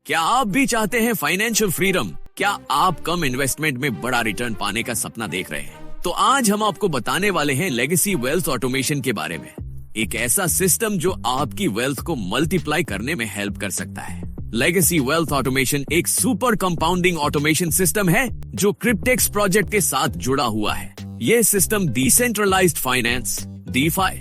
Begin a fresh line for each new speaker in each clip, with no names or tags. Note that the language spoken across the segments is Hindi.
क्या आप भी चाहते हैं फाइनेंशियल फ्रीडम? क्या आप कम इन्वेस्टमेंट में बड़ा रिटर्न पाने का सपना देख रहे हैं? तो आज हम आपको बताने वाले हैं लेगेसी वेल्थ ऑटोमेशन के बारे में। एक ऐसा सिस्टम जो आपकी वेल्थ को मल्टीप्लाई करने में हेल्प कर सकता है। लेगेसी वेल्थ ऑटोमेशन एक सुपर कंपाउंडिंग ऑटोमेशन सिस्टम है जो क्रिप्टेक्स प्रोजेक्ट के साथ जुड़ा हुआ है। यह system decentralised finance DeFi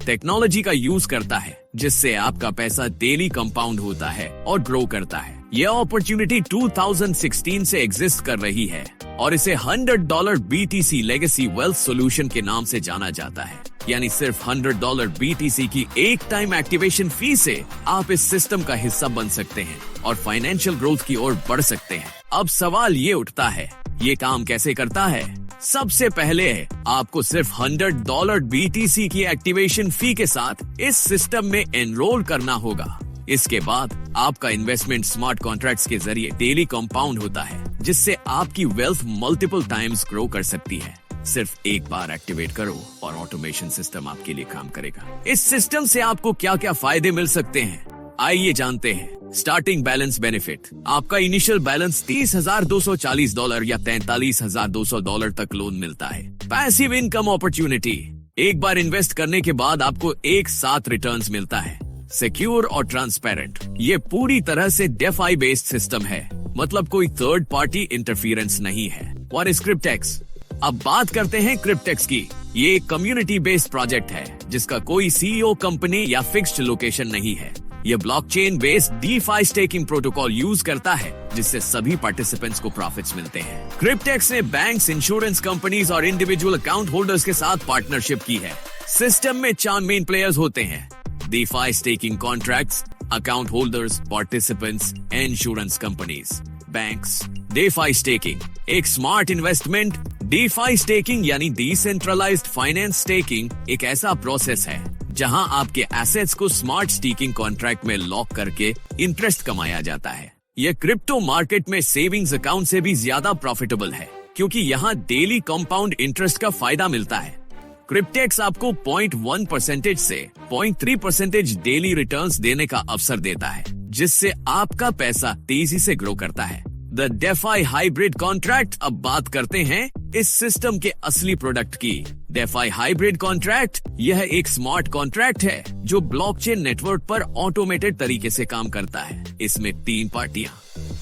technology का यूज करता है, जिससे आपका पैसा डेली कंपाउंड होता है और ग्रो करता है। यह अपॉर्चुनिटी 2016 से एग्जिस्ट कर रही है और इसे $100 BTC लेगेसी वेल्थ सॉल्यूशन के नाम से जाना जाता है। यानी सिर्फ $100 BTC की एक टाइम एक्टिवेशन फी से आप इस सिस्टम का हिस्सा बन सकते हैं और फाइनेंशियल ग्रोथ की ओर बढ़ सकते हैं। अब सवाल ये उठता है, ये काम कैसे करता है? सबसे पहले आपको सिर्फ $100 BTC की एक्टिवेशन फी के साथ इस सिस्टम में एनरोल करना होगा। इसके बाद आपका इन्वेस्टमेंट स्मार्ट कॉन्ट्रैक्ट्स के जरिए डेली कंपाउंड होता है, जिससे आपकी वेल्थ मल्टीपल टाइम्स ग्रो कर सकती है। सिर्फ एक बार एक्टिवेट करो और ऑटोमेशन सिस्टम आपके लिए काम करेगा। इस सिस्टम से आपको क्या क्या फायदे मिल सकते हैं, आइए जानते हैं। स्टार्टिंग बैलेंस बेनिफिट, आपका इनिशियल बैलेंस $30,240 या $43,200 तक लोन मिलता है। पैसिव इनकम अपॉर्चुनिटी, एक बार इन्वेस्ट करने के बाद आपको एक साथ रिटर्न्स मिलता है। सिक्योर और ट्रांसपेरेंट, ये पूरी तरह से DeFi बेस्ड सिस्टम है, मतलब कोई थर्ड पार्टी इंटरफियरेंस नहीं है। और क्रिप्टेक्स, अब बात करते हैं क्रिप्टेक्स की। ये एक कम्युनिटी बेस्ड प्रोजेक्ट है जिसका कोई CEO कंपनी या फिक्स्ड लोकेशन नहीं है। ये blockchain based DeFi staking protocol use करता है, जिससे सभी पार्टिसिपेंट्स को प्रॉफिट्स मिलते हैं। क्रिप्टेक्स ने बैंक्स, इंश्योरेंस कंपनीज और इंडिविजुअल अकाउंट होल्डर्स के साथ पार्टनरशिप की है। सिस्टम में 4 मेन प्लेयर्स होते हैं: DeFi staking contracts, account holders, participants, insurance companies, banks। DeFi staking एक स्मार्ट इन्वेस्टमेंट। DeFi staking यानी डिसेंट्रलाइज्ड फाइनेंस स्टेकिंग एक ऐसा प्रोसेस है जहां आपके एसेट्स को स्मार्ट स्टेकिंग कॉन्ट्रैक्ट में लॉक करके इंटरेस्ट कमाया जाता है। यह क्रिप्टो मार्केट में सेविंग्स अकाउंट से भी ज्यादा प्रॉफिटेबल है, क्योंकि यहाँ डेली कंपाउंड इंटरेस्ट का फायदा मिलता है। क्रिप्टेक्स आपको 0.1% से 0.3% डेली रिटर्न्स देने का अवसर देता है, जिससे आपका पैसा तेजी से ग्रो करता है। द DeFi हाइब्रिड कॉन्ट्रैक्ट, अब बात करते हैं इस सिस्टम के असली प्रोडक्ट की। DeFi हाइब्रिड कॉन्ट्रैक्ट यह एक स्मार्ट कॉन्ट्रैक्ट है जो ब्लॉकचेन नेटवर्क पर ऑटोमेटेड तरीके से काम करता है। इसमें 3 पार्टियां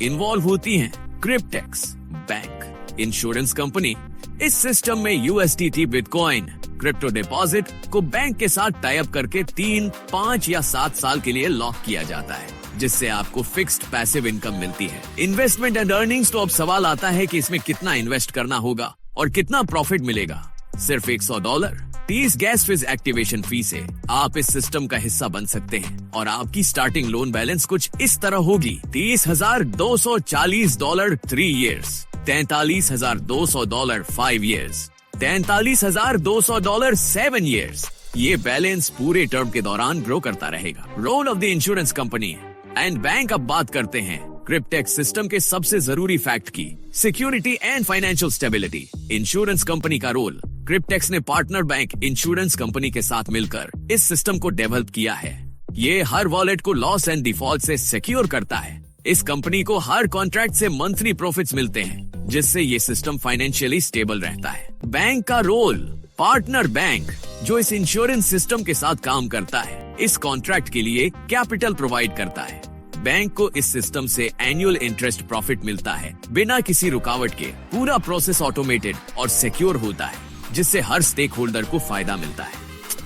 इन्वॉल्व होती हैं: क्रिप्टेक्स, बैंक, इंश्योरेंस कंपनी। इस सिस्टम में USDT बिटकॉइन क्रिप्टो डिपॉजिट को बैंक के साथ टाई अप करके 3, 5 या 7 साल के लिए लॉक किया जाता है, जिससे आपको फिक्स्ड पैसिव इनकम मिलती है। इन्वेस्टमेंट एंड अर्निंग्स, तो अब सवाल आता है कि इसमें कितना इन्वेस्ट करना होगा और कितना प्रॉफिट मिलेगा। सिर्फ $100 30 गैस फीस एक्टिवेशन फी से आप इस सिस्टम का हिस्सा बन सकते हैं और आपकी स्टार्टिंग लोन बैलेंस कुछ इस तरह होगी: $30,240 3 years, $43,200 5 years, $43,200 7 years। ये बैलेंस पूरे टर्म के दौरान ग्रो करता रहेगा। Role of the insurance company and bank, अब बात करते हैं क्रिप्टेक्स सिस्टम के सबसे जरूरी फैक्ट की: security and financial stability. Insurance company का रोल, क्रिप्टेक्स ने पार्टनर बैंक इंश्योरेंस कंपनी के साथ मिलकर इस सिस्टम को डेवलप किया है। ये हर वॉलेट को लॉस एंड डिफॉल्ट से सिक्योर करता है। इस कंपनी को हर कॉन्ट्रैक्ट से मंथली प्रॉफिट्स मिलते हैं, जिससे ये सिस्टम फाइनेंशियली स्टेबल रहता है। बैंक का रोल, पार्टनर बैंक जो इस इंश्योरेंस सिस्टम के साथ काम करता है, इस कॉन्ट्रैक्ट के लिए कैपिटल प्रोवाइड करता है। बैंक को इस सिस्टम से एनुअल इंटरेस्ट प्रॉफिट मिलता है बिना किसी रुकावट के। पूरा प्रोसेस ऑटोमेटेड और सिक्योर होता है, जिससे हर स्टेक होल्डर को फायदा मिलता है।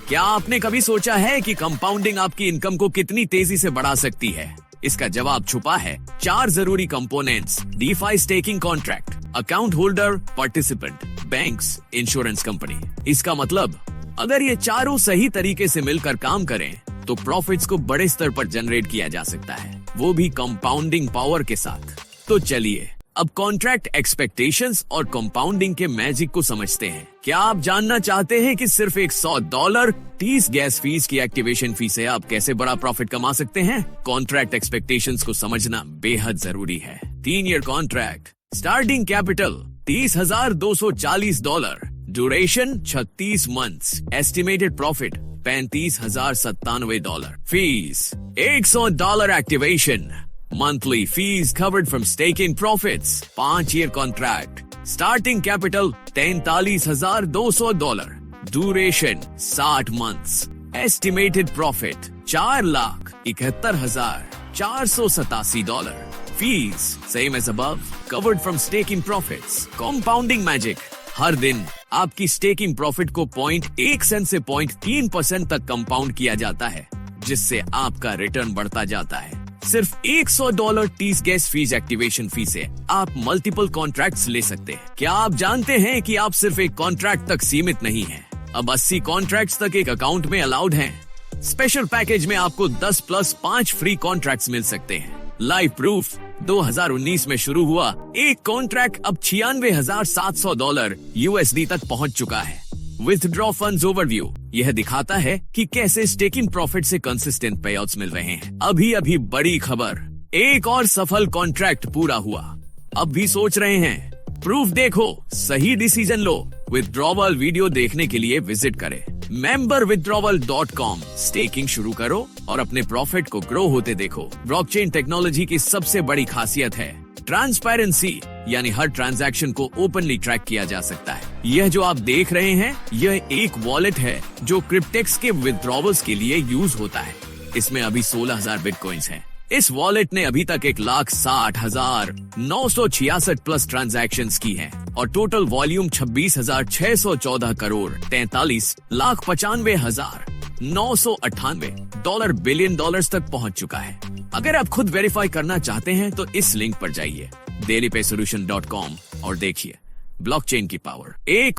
क्या आपने कभी सोचा है कि कंपाउंडिंग आपकी इनकम को कितनी तेजी से बढ़ा सकती है? इसका जवाब छुपा है 4 जरूरी components: DeFi staking contract, account holder, participant, banks, insurance company. इसका मतलब अगर ये चारों सही तरीके से मिलकर काम करें तो प्रॉफिट्स को बड़े स्तर पर जनरेट किया जा सकता है, वो भी कंपाउंडिंग पावर के साथ। तो चलिए अब कॉन्ट्रैक्ट एक्सपेक्टेशंस और कंपाउंडिंग के मैजिक को समझते हैं। क्या आप जानना चाहते हैं कि सिर्फ $100 30 गैस फीस की एक्टिवेशन फी से आप कैसे बड़ा प्रॉफिट कमा सकते हैं? कॉन्ट्रैक्ट एक्सपेक्टेशंस को समझना बेहद जरूरी है। 3 year contract, starting capital $30,240, duration 36 months, estimated profit $35,097, fees $100 activation, Monthly fees covered from staking profits, 5-year contract. Starting capital $43,200. Duration 60 months. Estimated profit $4,71,487. Fees same as above, covered from staking profits. Compounding magic. हर दिन आपकी स्टेकिंग प्रॉफिट को 0.1 सेंट से 0.3% तक कंपाउंड किया जाता है, जिससे आपका रिटर्न बढ़ता जाता है। सिर्फ $100 टीस गैस फीस एक्टिवेशन फी से आप मल्टीपल कॉन्ट्रैक्ट्स ले सकते हैं। क्या आप जानते हैं कि आप सिर्फ एक कॉन्ट्रैक्ट तक सीमित नहीं हैं? अब 80 कॉन्ट्रैक्ट्स तक एक अकाउंट में अलाउड हैं। स्पेशल पैकेज में आपको 10 + 5 फ्री कॉन्ट्रैक्ट्स मिल सकते हैं। लाइव प्रूफ 2019 में शुरू हुआ एक कॉन्ट्रैक्ट अब $96,700 USD तक पहुंच चुका है। विथड्रॉ फंड्स ओवरव्यू यह दिखाता है कि कैसे स्टेकिंग प्रॉफिट से कंसिस्टेंट पेआउट्स मिल रहे हैं। अभी बड़ी खबर, एक और सफल कॉन्ट्रैक्ट पूरा हुआ। अब भी सोच रहे हैं? प्रूफ देखो, सही डिसीजन लो। विथड्रॉवल वीडियो देखने के लिए विजिट करें memberwithdrawal.com। स्टेकिंग शुरू करो और अपने प्रॉफिट को ग्रो होते देखो। ब्लॉकचेन टेक्नोलॉजी की सबसे बड़ी खासियत है ट्रांसपेरेंसी, यानी हर ट्रांजैक्शन को ओपनली ट्रैक किया जा सकता है। यह जो आप देख रहे हैं, यह एक वॉलेट है जो क्रिप्टेक्स के विथड्रॉवल्स के लिए यूज होता है। इसमें अभी 16,000 बिटकॉइंस हैं। इस वॉलेट ने अभी तक 1,60,966 प्लस ट्रांजैक्शंस की हैं और total volume 26,614 crore 43,95,998 billion dollars तक पहुंच चुका है। अगर आप खुद वेरीफाई करना चाहते हैं तो इस लिंक पर जाइए dailypaysolution.com और देखिए ब्लॉकचेन की पावर। एक